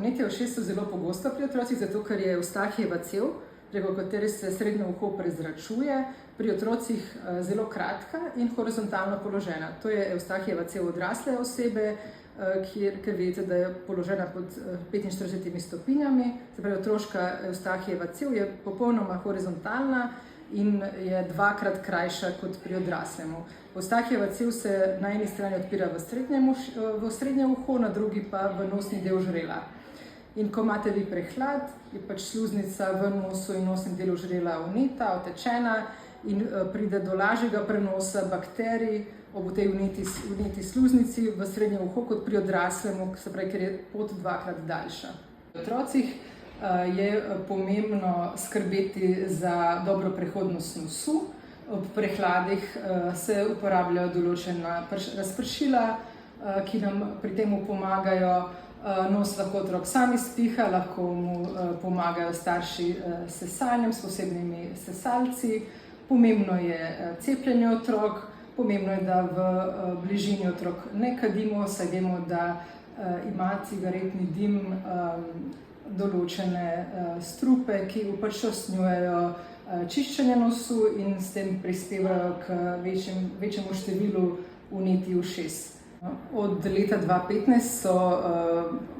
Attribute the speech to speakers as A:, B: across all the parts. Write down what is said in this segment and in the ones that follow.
A: Vnetja ušes so zelo pogosta pri otrocih, zato ker je Eustahijeva cev, preko katere se srednje uho prezračuje, pri otrocih zelo kratka in horizontalno položena. To je Eustahijeva cev odrasle osebe, kjer veste, da je položena pod 45 stopinjami. Se pravi, otroška Eustahijeva cev je popolnoma horizontalna in je dvakrat krajša kot pri odraslemu. Eustahijeva cev se na eni strani odpira v srednje uho, na drugi pa v nosni del žrela. In ko imate vi prehlad, je pač sluznica v nosu in nosnem delu žrela vneta, otečena in pride do lažjega prenosa bakterij ob tej vneti sluznici v srednje uho kot pri odraslemu, se pravi, ker je pot dvakrat daljša. Pri otrocih je pomembno skrbeti za dobro prehodnost nosu. Ob prehladih se uporabljajo določena razpršila, ki nam pri tem pomagajo. Nos lahko otrok sam izpiha, lahko mu pomagajo starši s sesaljem, s posebnimi sesalci. Pomembno je cepljenje otrok, pomembno je, da v bližini otrok ne kadimo, saj vemo, da ima cigaretni dim določene strupe, ki upočasnjujejo čiščenje nosu in s tem prispevajo k večjemu številu vnetij ušes. Od leta 2015 so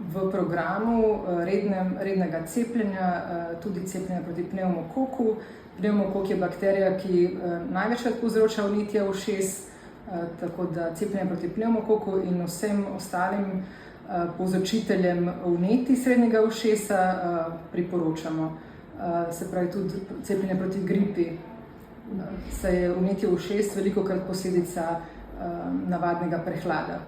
A: v programu rednega cepljenja tudi cepljenje proti pnevmokoku. Pnevmokok je bakterija, ki največkrat povzroča vnetja ušes, tako da cepljenje proti pnevmokoku in vsem ostalim povzročiteljem vnetij srednjega ušesa priporočamo. Se pravi tudi cepljenje proti gripi, saj je vnetje ušes velikokrat posledica navadnega prehlada.